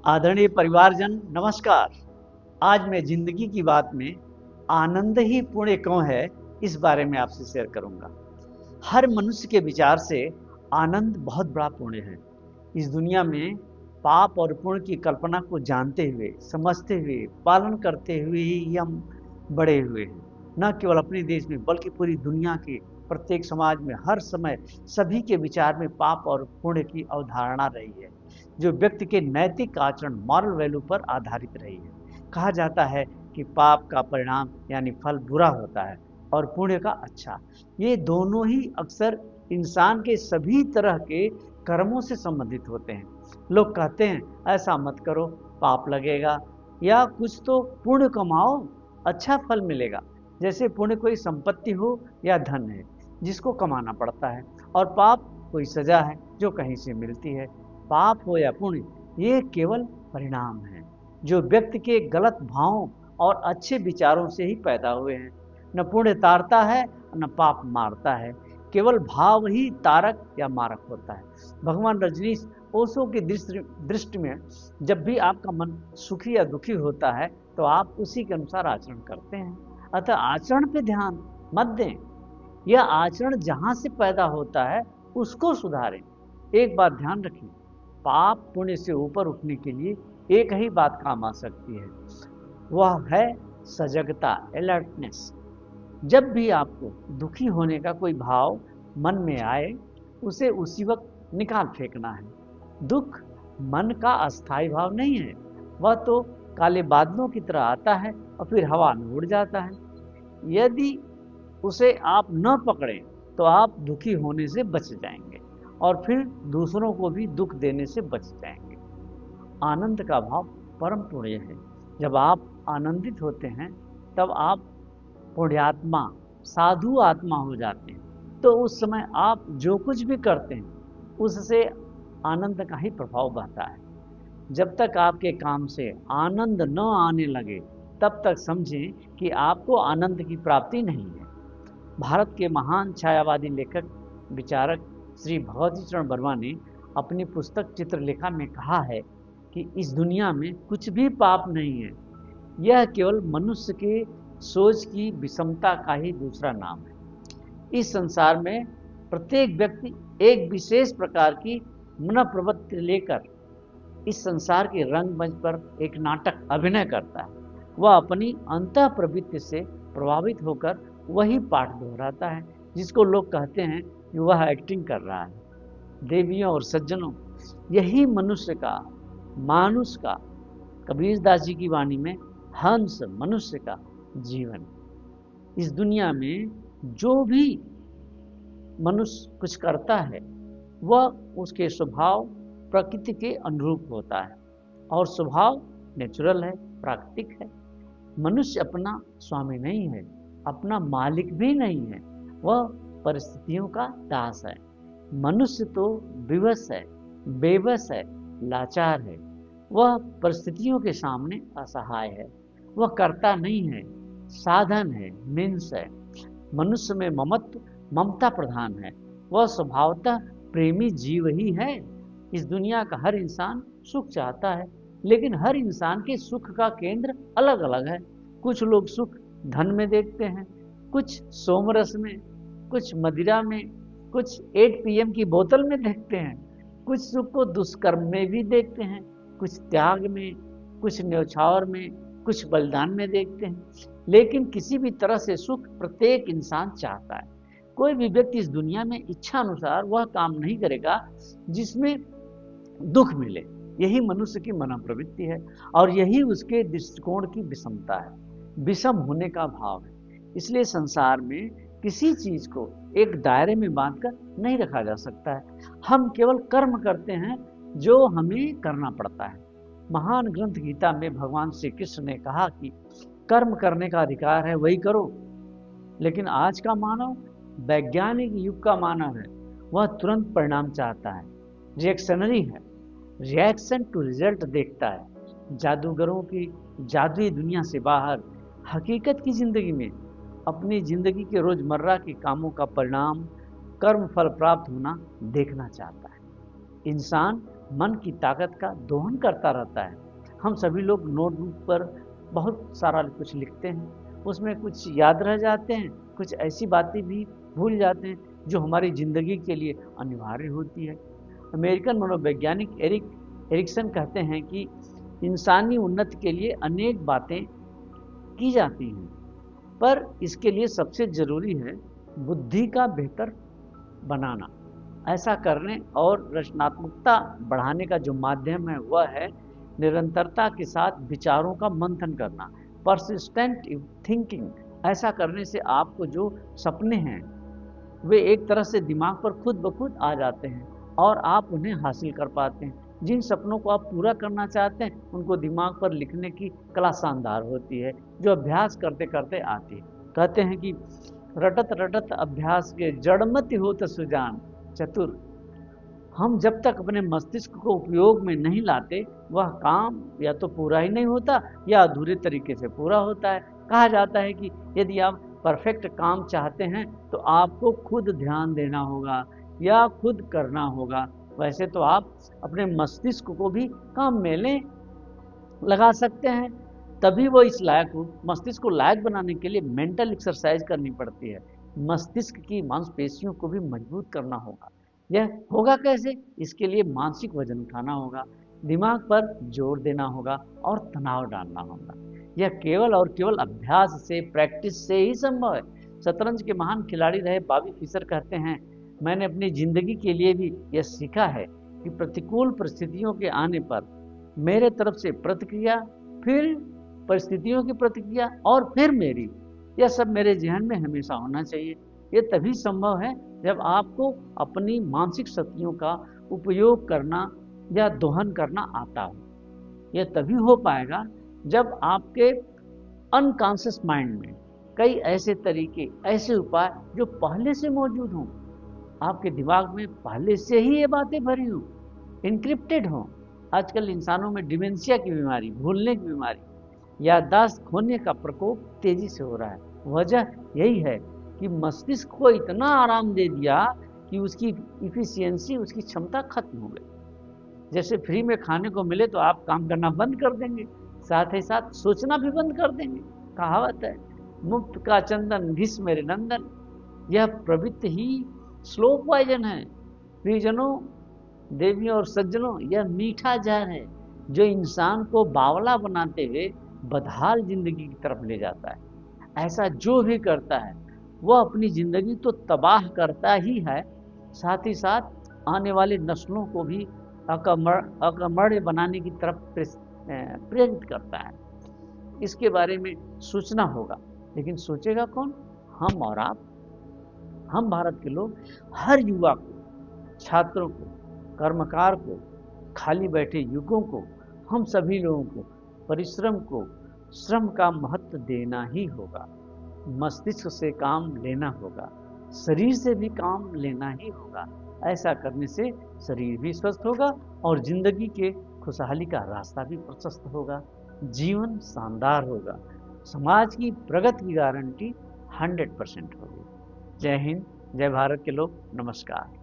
आदरणीय परिवारजन नमस्कार। आज मैं जिंदगी की बात में आनंद ही पुण्य क्यों है इस बारे में आपसे शेयर करूंगा। हर मनुष्य के विचार से आनंद बहुत बड़ा पुण्य है। इस दुनिया में पाप और पुण्य की कल्पना को जानते हुए, समझते हुए, पालन करते हुए ही हम बड़े हुए हैं। न केवल अपने देश में बल्कि पूरी दुनिया के प्रत्येक समाज में हर समय सभी के विचार में पाप और पुण्य की अवधारणा रही है, जो व्यक्ति के नैतिक आचरण मॉरल वैल्यू पर आधारित रही है। कहा जाता है कि पाप का परिणाम यानी फल बुरा होता है और पुण्य का अच्छा। ये दोनों ही अक्सर इंसान के सभी तरह के कर्मों से संबंधित होते हैं। लोग कहते हैं ऐसा मत करो, पाप लगेगा, या कुछ तो पुण्य कमाओ, अच्छा फल मिलेगा। जैसे पुण्य कोई संपत्ति हो या धन है जिसको कमाना पड़ता है, और पाप कोई सजा है जो कहीं से मिलती है। पाप हो या पुण्य, ये केवल परिणाम है जो व्यक्ति के गलत भावों और अच्छे विचारों से ही पैदा हुए हैं। न पुण्य तारता है न पाप मारता है, केवल भाव ही तारक या मारक होता है। भगवान रजनीश ओशो की दृष्टि में जब भी आपका मन सुखी या दुखी होता है तो आप उसी के अनुसार आचरण करते हैं। अतः आचरण पे ध्यान मत दें, यह आचरण जहां से पैदा होता है उसको सुधारें। एक बात ध्यान रखें, पाप पुण्य से ऊपर उठने के लिए एक ही बात काम आ सकती है, वह है सजगता, अलर्टनेस। जब भी आपको दुखी होने का कोई भाव मन में आए, उसे उसी वक्त निकाल फेंकना है। दुख मन का अस्थायी भाव नहीं है, वह तो काले बादलों की तरह आता है और फिर हवा में उड़ जाता है। यदि उसे आप न पकड़ें तो आप दुखी होने से बच जाएंगे और फिर दूसरों को भी दुख देने से बच जाएंगे। आनंद का भाव परम पुण्य है। जब आप आनंदित होते हैं तब आप पुण्यात्मा, साधु आत्मा हो जाते हैं। तो उस समय आप जो कुछ भी करते हैं उससे आनंद का ही प्रभाव बहता है। जब तक आपके काम से आनंद न आने लगे तब तक समझें कि आपको आनंद की प्राप्ति नहीं है। भारत के महान छायावादी लेखक विचारक श्री भगवती चरण वर्मा ने अपनी पुस्तक चित्रलेखा में कहा है कि इस दुनिया में कुछ भी पाप नहीं है, यह केवल मनुष्य के सोच की विषमता का ही दूसरा नाम है। इस संसार में प्रत्येक व्यक्ति एक विशेष प्रकार की मनोप्रवृत्ति लेकर इस संसार के रंगमंच पर एक नाटक अभिनय करता है। वह अपनी अंतः प्रवृत्ति से प्रभावित होकर वही पाठ दोहराता है जिसको लोग कहते हैं कि वह एक्टिंग कर रहा है। देवियों और सज्जनों, यही मनुष्य का, मानुष का, कबीरदास जी की वाणी में हंस मनुष्य का जीवन। इस दुनिया में जो भी मनुष्य कुछ करता है वह उसके स्वभाव प्रकृति के अनुरूप होता है, और स्वभाव नेचुरल है, प्राकृतिक है। मनुष्य अपना स्वामी नहीं है, अपना मालिक भी नहीं है, वह परिस्थितियों का दास है। मनुष्य तो विवश है, बेबस है, लाचार है। वह परिस्थितियों के सामने असहाय है। वह कर्ता नहीं है, साधन है, मीन्स है। मनुष्य में ममत्व, ममता प्रधान है। वह स्वभावतः प्रेमी जीव ही है। इस दुनिया का हर इंसान सुख चाहता है, लेकिन हर इंसान के सुख का केंद्र अलग अलग है। कुछ लोग सुख धन में देखते हैं, कुछ सोमरस में, कुछ मदिरा में, कुछ 8 PM की बोतल में देखते हैं, कुछ सुख को दुष्कर्म में भी देखते हैं, कुछ त्याग में, कुछ न्यौछावर में, कुछ बलिदान में देखते हैं। लेकिन किसी भी तरह से सुख प्रत्येक इंसान चाहता है। कोई भी व्यक्ति इस दुनिया में इच्छा अनुसार वह काम नहीं करेगा जिसमें दुख मिले। यही मनुष्य की मनोप्रवृत्ति है और यही उसके दृष्टिकोण की विषमता है, विषम होने का भाव है। इसलिए संसार में किसी चीज को एक दायरे में बांधकर नहीं रखा जा सकता है। हम केवल कर्म करते हैं जो हमें करना पड़ता है। महान ग्रंथ गीता में भगवान श्री कृष्ण ने कहा कि कर्म करने का अधिकार है, वही करो। लेकिन आज का मानव, वैज्ञानिक युग का मानव है, वह तुरंत परिणाम चाहता है, रिएक्शनरी है, रिएक्शन टू रिजल्ट देखता है। जादूगरों की जादुई दुनिया से बाहर हकीकत की जिंदगी में अपनी जिंदगी के रोजमर्रा के कामों का परिणाम, कर्म फल प्राप्त होना देखना चाहता है। इंसान मन की ताकत का दोहन करता रहता है। हम सभी लोग नोटबुक पर बहुत सारा कुछ लिखते हैं, उसमें कुछ याद रह जाते हैं, कुछ ऐसी बातें भी भूल जाते हैं जो हमारी ज़िंदगी के लिए अनिवार्य होती है। अमेरिकन मनोवैज्ञानिक एरिक्सन कहते हैं कि इंसानी उन्नति के लिए अनेक बातें की जाती हैं, पर इसके लिए सबसे ज़रूरी है बुद्धि का बेहतर बनाना। ऐसा करने और रचनात्मकता बढ़ाने का जो माध्यम है वह है निरंतरता के साथ विचारों का मंथन करना, परसिस्टेंट थिंकिंग। ऐसा करने से आपको जो सपने हैं वे एक तरह से दिमाग पर खुद ब खुद आ जाते हैं और आप उन्हें हासिल कर पाते हैं। जिन सपनों को आप पूरा करना चाहते हैं उनको दिमाग पर लिखने की कला शानदार होती है, जो अभ्यास करते करते आती है। कहते हैं कि रटत रटत अभ्यास के जड़मति होत सुजान चतुर। हम जब तक अपने मस्तिष्क को उपयोग में नहीं लाते वह काम या तो पूरा ही नहीं होता या अधूरे तरीके से पूरा होता है। कहा जाता है कि यदि आप परफेक्ट काम चाहते हैं तो आपको खुद ध्यान देना होगा या खुद करना होगा। वैसे तो आप अपने मस्तिष्क को भी काम में लगा सकते हैं, तभी वो इस लायक हो। मस्तिष्क को लायक बनाने के लिए मेंटल एक्सरसाइज करनी पड़ती है। मस्तिष्क की मांसपेशियों को भी मजबूत करना होगा। यह होगा कैसे? इसके लिए मानसिक वजन उठाना होगा, दिमाग पर जोर देना होगा और तनाव डालना होगा। यह केवल और केवल अभ्यास से, प्रैक्टिस से ही संभव है। शतरंज के महान खिलाड़ी रहे बॉबी फिशर कहते हैं, मैंने अपनी जिंदगी के लिए भी यह सीखा है कि प्रतिकूल परिस्थितियों के आने पर मेरे तरफ से प्रतिक्रिया, फिर परिस्थितियों की प्रतिक्रिया और फिर मेरी, यह सब मेरे जहन में हमेशा होना चाहिए। यह तभी संभव है जब आपको अपनी मानसिक शक्तियों का उपयोग करना या दोहन करना आता हो। यह तभी हो पाएगा जब आपके अनकॉन्शियस माइंड में कई ऐसे तरीके, ऐसे उपाय जो पहले से मौजूद हों, आपके दिमाग में पहले से ही ये बातें भरी हों, इनक्रिप्टेड हों। आजकल इंसानों में डिमेंशिया की बीमारी, भूलने की बीमारी, याददाश्त खोने का प्रकोप तेजी से हो रहा है। वजह यही है कि मस्तिष्क को इतना आराम दे दिया कि उसकी इफिशियंसी, उसकी क्षमता खत्म हो गई। जैसे फ्री में खाने को मिले तो आप काम करना बंद कर देंगे, साथ ही साथ सोचना भी बंद कर देंगे। कहावत है, मुफ्त का चंदन घिस मेरे नंदन। यह प्रवृत्ति ही स्लो पॉइजन है। प्रियजनों, देवियों और सज्जनों, यह मीठा जहर है जो इंसान को बावला बनाते हुए बदहाल जिंदगी की तरफ ले जाता है। ऐसा जो भी करता है वह अपनी जिंदगी तो तबाह करता ही है, साथ ही साथ आने वाली नस्लों को भी अकमर्य बनाने की तरफ प्रेरित करता है। इसके बारे में सोचना होगा, लेकिन सोचेगा कौन? हम और आप। हम भारत के लोग हर युवा को, छात्रों को, कर्मकार को, खाली बैठे युवकों को, हम सभी लोगों को परिश्रम को, श्रम का महत्व देना ही होगा। मस्तिष्क से काम लेना होगा, शरीर से भी काम लेना ही होगा। ऐसा करने से शरीर भी स्वस्थ होगा और जिंदगी के खुशहाली का रास्ता भी प्रशस्त होगा, जीवन शानदार होगा, समाज की प्रगति की गारंटी 100% होगी। जय हिंद, जय भारत के लोग, नमस्कार।